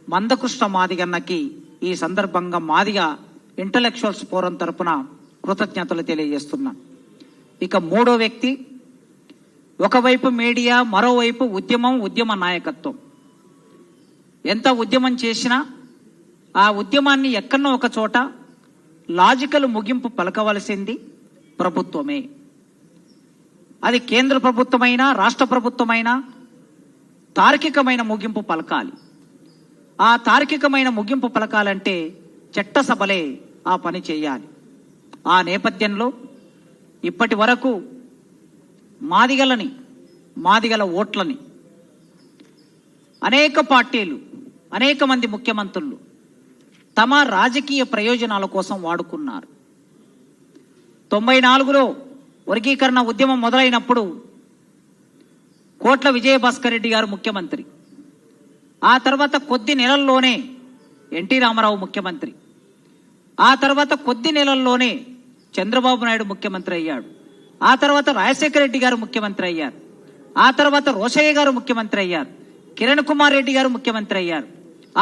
మందకృష్ణ మాదిగన్నకి ఈ సందర్భంగా Madiga intellectuals forum తరపున కృతజ్ఞతలు తెలియజేస్తున్నా. ఇక మూడో వ్యక్తి, ఒకవైపు మీడియా, మరోవైపు ఉద్యమ నాయకత్వం. ఎంత ఉద్యమం చేసినా ఆ ఉద్యమాన్ని ఎక్కడో ఒక చోట లాజికల్ ముగింపు పలకవలసింది ప్రభుత్వమే. అది కేంద్ర ప్రభుత్వమైనా రాష్ట్ర ప్రభుత్వమైనా తార్కికమైన ముగింపు పలకాలి. ఆ తార్కికమైన ముగింపు పలకాలంటే చట్టసభలే ఆ పని చేయాలి. ఆ నేపథ్యంలో ఇప్పటి వరకు మాదిగల ఓట్లని అనేక పార్టీలు, అనేక మంది ముఖ్యమంత్రులు తమ రాజకీయ ప్రయోజనాల కోసం వాడుకున్నారు. 94లో వర్గీకరణ ఉద్యమం మొదలైనప్పుడు కోట్ల విజయభాస్కర్ రెడ్డి గారు ముఖ్యమంత్రి. ఆ తర్వాత కొద్ది నెలల్లోనే ఎన్టీ రామారావు ముఖ్యమంత్రి. ఆ తర్వాత కొద్ది నెలల్లోనే చంద్రబాబు నాయుడు ముఖ్యమంత్రి అయ్యాడు. ఆ తర్వాత రాజశేఖర రెడ్డి గారు ముఖ్యమంత్రి అయ్యారు. ఆ తర్వాత రోషయ్య గారు ముఖ్యమంత్రి అయ్యారు. కిరణ్ కుమార్ రెడ్డి గారు ముఖ్యమంత్రి అయ్యారు.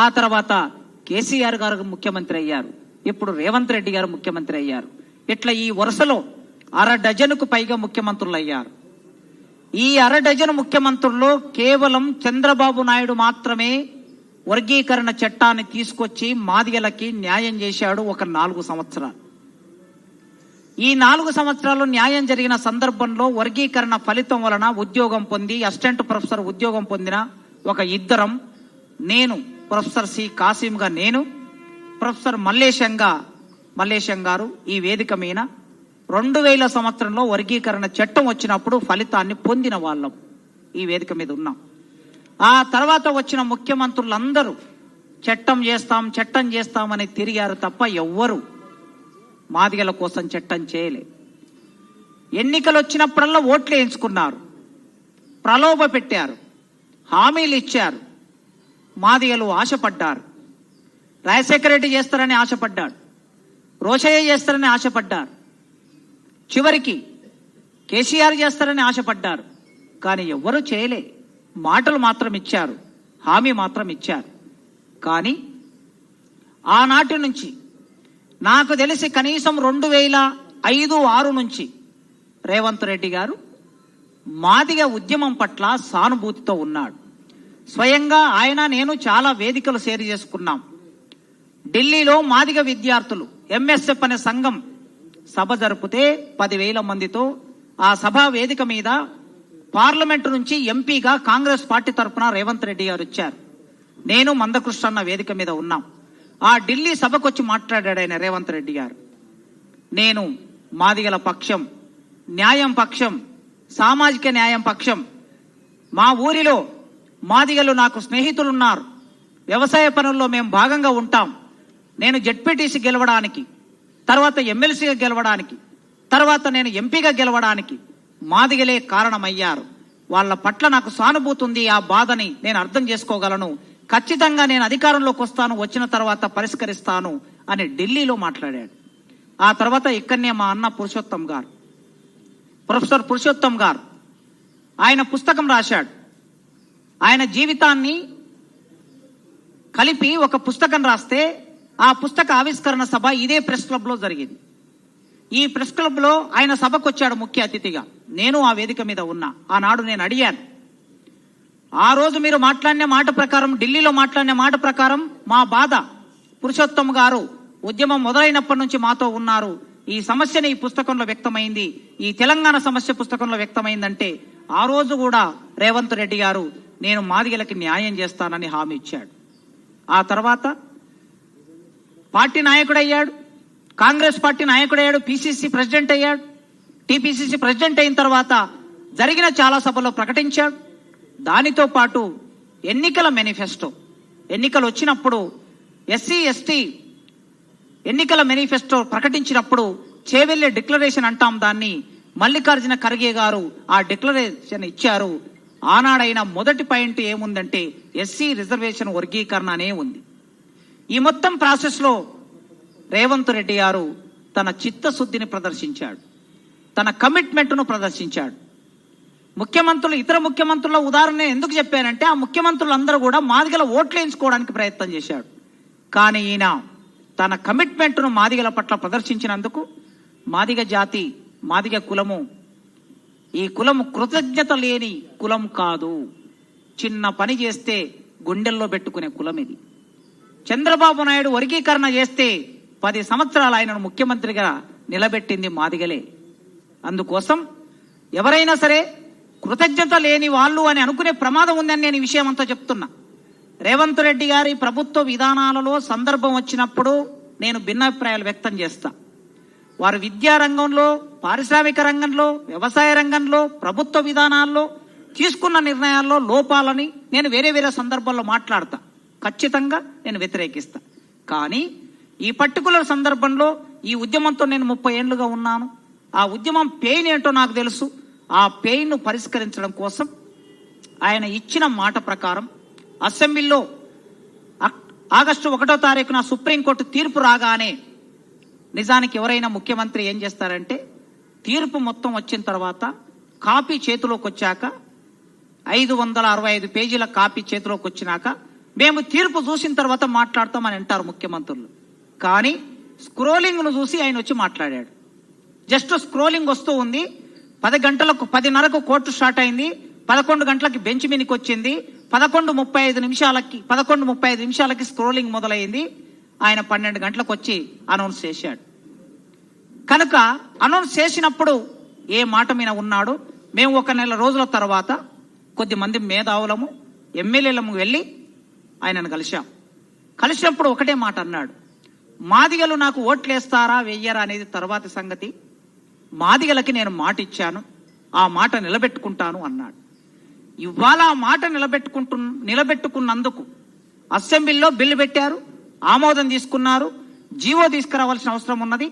ఆ తర్వాత కేసీఆర్ గారు ముఖ్యమంత్రి అయ్యారు. ఇప్పుడు రేవంత్ రెడ్డి గారు ముఖ్యమంత్రి అయ్యారు. ఇట్లా ఈ వరుసలో 1/2 డజనుకు పైగా ముఖ్యమంత్రులు అయ్యారు. ఈ 1/2 డజను ముఖ్యమంత్రుల్లో కేవలం చంద్రబాబు నాయుడు మాత్రమే వర్గీకరణ చట్టాన్ని తీసుకొచ్చి మాదిగలకి న్యాయం చేశాడు. ఒక 4 సంవత్సరాలు. ఈ 4 సంవత్సరాలు న్యాయం జరిగిన సందర్భంలో వర్గీకరణ ఫలితం వలన ఉద్యోగం పొంది అసిస్టెంట్ ప్రొఫెసర్ ఉద్యోగం పొందిన ఒక ఇద్దరం, నేను ప్రొఫెసర్ సి కాసిమ్గా నేను, ప్రొఫెసర్ మల్లేశం గారు ఈ వేదిక మీద 2000 సంవత్సరంలో వర్గీకరణ చట్టం వచ్చినప్పుడు ఫలితాన్ని పొందిన వాళ్ళం ఈ వేదిక మీద ఉన్నాం. ఆ తర్వాత వచ్చిన ముఖ్యమంత్రులందరూ చట్టం చేస్తామని తిరిగారు తప్ప ఎవ్వరు మాదిగల కోసం చట్టం చేయలే. ఎన్నికలు వచ్చినప్పుడల్లా ఓట్లు వేయించుకున్నారు, ప్రలోభ పెట్టారు, హామీలు ఇచ్చారు. మాదిగలు ఆశపడ్డారు. రాజశేఖర రెడ్డి చేస్తారని ఆశపడ్డాడు, రోషయ్య చేస్తారని ఆశపడ్డారు, చివరికి కేసీఆర్ చేస్తారని ఆశపడ్డారు. కానీ ఎవ్వరూ చేయలే. మాటలు మాత్రం ఇచ్చారు, హామీ మాత్రం ఇచ్చారు. కానీ ఆనాటి నుంచి నాకు తెలిసి కనీసం 2005-06 నుంచి రేవంత్ రెడ్డి గారు మాదిగ ఉద్యమం పట్ల సానుభూతితో ఉన్నాడు. స్వయంగా ఆయన నేను చాలా వేదికలు షేర్ చేసుకున్నాం. ఢిల్లీలో మాదిగ విద్యార్థులు ఎంఎస్ఎఫ్ అనే సంఘం సభ జరిపితే 10,000 మందితో ఆ సభా వేదిక మీద పార్లమెంటు నుంచి ఎంపీగా కాంగ్రెస్ పార్టీ తరఫున రేవంత్ రెడ్డి గారు వచ్చారు. నేను మందకృష్ణ అన్న వేదిక మీద ఉన్నాం. ఆ ఢిల్లీ సభకు వచ్చి మాట్లాడాడు ఆయన రేవంత్ రెడ్డి గారు. నేను మాదిగల పక్షం, న్యాయం పక్షం, సామాజిక న్యాయం పక్షం. మా ఊరిలో మాదిగలు నాకు స్నేహితులున్నారు. వ్యవసాయ పనుల్లో మేము భాగంగా ఉంటాం. నేను జెడ్పీటీసీ గెలవడానికి, తర్వాత ఎమ్మెల్సీగా గెలవడానికి, తర్వాత నేను ఎంపీగా గెలవడానికి మాదిగలే కారణమయ్యారు. వాళ్ళ పట్ల నాకు సానుభూతి ఉంది. ఆ బాధని నేను అర్థం చేసుకోగలను. ఖచ్చితంగా నేను అధికారంలోకి వస్తాను, వచ్చిన తర్వాత పరిష్కరిస్తాను అని ఢిల్లీలో మాట్లాడాడు. ఆ తర్వాత ఇక్కడనే మా అన్న ప్రొఫెసర్ పురుషోత్తం గారు ఆయన పుస్తకం రాశాడు. ఆయన జీవితాన్ని కలిపి ఒక పుస్తకం రాస్తే ఆ పుస్తక ఆవిష్కరణ సభ ఇదే ప్రెస్ క్లబ్ లో జరిగింది. ఈ ప్రెస్ క్లబ్ లో ఆయన సభకు వచ్చాడు ముఖ్య అతిథిగా. నేను ఆ వేదిక మీద ఉన్నా. ఆనాడు నేను అడిగాను, ఆ రోజు మీరు మాట్లాడిన మాట ప్రకారం, ఢిల్లీలో మాట్లాడిన మాట ప్రకారం మా బాధ, పురుషోత్తం గారు ఉద్యమం మొదలైనప్పటి నుంచి మాతో ఉన్నారు, ఈ సమస్యని ఈ పుస్తకంలో వ్యక్తమైంది, ఈ తెలంగాణ సమస్య పుస్తకంలో వ్యక్తమైందంటే ఆ రోజు కూడా రేవంత్ రెడ్డి గారు నేను మాదిగలకి న్యాయం చేస్తానని హామీ ఇచ్చాడు. ఆ తర్వాత పార్టీ నాయకుడయ్యాడు, కాంగ్రెస్ పార్టీ నాయకుడయ్యాడు, పిసిసి ప్రెసిడెంట్ అయ్యాడు. టిపిసిసి ప్రెసిడెంట్ అయిన తర్వాత జరిగిన చాలా సభల్లో ప్రకటించాడు. దానితో పాటు ఎన్నికల మేనిఫెస్టో, ఎన్నికలు వచ్చినప్పుడు ఎస్సీ ఎస్టీ ఎన్నికల మేనిఫెస్టో ప్రకటించినప్పుడు చేవెళ్ళే డిక్లరేషన్ అంటాం దాన్ని, మల్లికార్జున ఖర్గే గారు ఆ డిక్లరేషన్ ఇచ్చారు. ఆనాడైన మొదటి పాయింట్ ఏముందంటే ఎస్సీ రిజర్వేషన్ వర్గీకరణ అనే ఉంది. ఈ మొత్తం ప్రాసెస్ లో రేవంత్ రెడ్డి గారు తన చిత్తశుద్ధిని ప్రదర్శించాడు, తన కమిట్మెంట్ను ప్రదర్శించాడు. ముఖ్యమంత్రులు ఇతర ముఖ్యమంత్రుల ఉదాహరణ ఎందుకు చెప్పానంటే, ఆ ముఖ్యమంత్రులందరూ కూడా మాదిగల ఓట్లు వేయించుకోవడానికి ప్రయత్నం చేశాడు. కానీ ఈయన తన కమిట్మెంట్ను మాదిగల పట్ల ప్రదర్శించినందుకు మాదిగ జాతి, మాదిగ కులము, ఈ కులము కృతజ్ఞత లేని కులం కాదు. చిన్న పని చేస్తే గుండెల్లో పెట్టుకునే కులం ఇది. చంద్రబాబు నాయుడు వర్గీకరణ చేస్తే 10 సంవత్సరాలు ఆయనను ముఖ్యమంత్రిగా నిలబెట్టింది మాదిగలే. అందుకోసం ఎవరైనా సరే కృతజ్ఞత లేని వాళ్ళు అని అనుకునే ప్రమాదం ఉందని నేను ఈ విషయం అంతా చెప్తున్నా. రేవంత్ రెడ్డి గారి ప్రభుత్వ విధానాలలో సందర్భం వచ్చినప్పుడు నేను భిన్నాభిప్రాయాలు వ్యక్తం చేస్తా. వారు విద్యారంగంలో, పారిశ్రామిక రంగంలో, వ్యవసాయ రంగంలో, ప్రభుత్వ విధానాల్లో తీసుకున్న నిర్ణయాల్లో లోపాలని నేను వేరే వేరే సందర్భాల్లో మాట్లాడతా. ఖచ్చితంగా నేను వ్యతిరేకిస్తా. కానీ ఈ పర్టికులర్ సందర్భంలో ఈ ఉద్యమంతో నేను 30 ఏళ్లుగా ఉన్నాను. ఆ ఉద్యమం పెయిన్ ఏంటో నాకు తెలుసు. ఆ పెయిన్ను పరిష్కరించడం కోసం ఆయన ఇచ్చిన మాట ప్రకారం అసెంబ్లీలో ఆగస్టు 1వ తారీఖున సుప్రీంకోర్టు తీర్పు రాగానే, నిజానికి ఎవరైనా ముఖ్యమంత్రి ఏం చేస్తారంటే, తీర్పు మొత్తం వచ్చిన తర్వాత కాపీ చేతిలోకి వచ్చాక 565 పేజీల కాపీ చేతిలోకి వచ్చినాక మేము తీర్పు చూసిన తర్వాత మాట్లాడతామని అంటారు ముఖ్యమంత్రులు. కానీ స్క్రోలింగ్ను చూసి ఆయన వచ్చి మాట్లాడాడు. జస్ట్ స్క్రోలింగ్ వస్తూ ఉంది. 10:30కు కోర్టు స్టార్ట్ అయింది. 11 గంటలకి బెంచ్ మీదకి వచ్చింది. 11:35 నిమిషాలకి స్క్రోలింగ్ మొదలైంది. ఆయన 12 గంటలకు వచ్చి అనౌన్స్ చేశాడు. కనుక అనౌన్స్ చేసినప్పుడు ఏ మాట మీద ఉన్నాడు. మేము 1 నెల రోజుల తర్వాత కొద్దిమంది మేధావులము, ఎమ్మెల్యేలము వెళ్ళి ఆయనను కలిసినప్పుడు ఒకటే మాట అన్నాడు, మాదిగలు నాకు ఓట్లేస్తారా వెయ్యరా అనేది తర్వాతి సంగతి. మాదిగలకి నేను మాట ఇచ్చాను, ఆ మాట నిలబెట్టుకుంటాను అన్నాడు. ఇవాళ ఆ మాట నిలబెట్టుకున్నందుకు అసెంబ్లీలో బిల్లు పెట్టారు, ఆమోదం తీసుకున్నారు, జీవో తీసుకురావాల్సిన అవసరం ఉన్నది.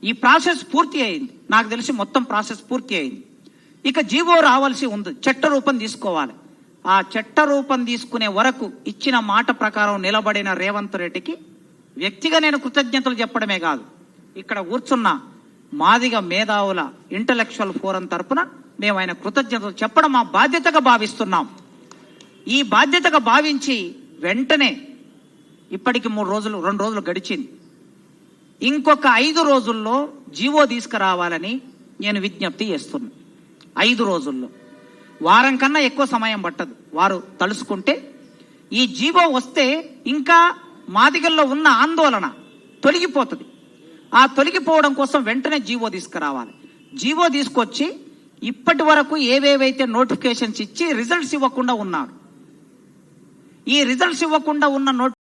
ఈ ప్రాసెస్ పూర్తి అయింది. నాకు తెలిసి మొత్తం ప్రాసెస్ పూర్తి అయింది. ఇక జీవో రావాల్సి ఉంది, చట్ట రూపం తీసుకోవాలి. ఆ చట్ట రూపం తీసుకునే వరకు ఇచ్చిన మాట ప్రకారం నిలబడిన రేవంత్ రెడ్డికి వ్యక్తిగా నేను కృతజ్ఞతలు చెప్పడమే కాదు, ఇక్కడ కూర్చున్న మాదిగ మేధావుల ఇంటలెక్చువల్ ఫోరం తరపున మేము ఆయన కృతజ్ఞతలు చెప్పడం మా బాధ్యతగా భావిస్తున్నాం. ఈ బాధ్యతగా భావించి వెంటనే ఇప్పటికి 2 రోజులు గడిచింది. ఇంకొక 5 రోజుల్లో జీవో తీసుకురావాలని నేను విజ్ఞప్తి చేస్తున్నా. 5 రోజుల్లో, వారం కన్నా ఎక్కువ సమయం పట్టదు. వారు తలుసుకుంటే ఈ జీవో వస్తే ఇంకా మాదిగల్లో ఉన్న ఆందోళన తొలగిపోతుంది. ఆ తొలగిపోవడం కోసం వెంటనే జీవో తీసుకురావాలి. జీవో తీసుకొచ్చి ఇప్పటి వరకు ఏవేవైతే నోటిఫికేషన్స్ ఇచ్చి రిజల్ట్స్ ఇవ్వకుండా ఉన్నారు, ఈ రిజల్ట్స్ ఇవ్వకుండా ఉన్న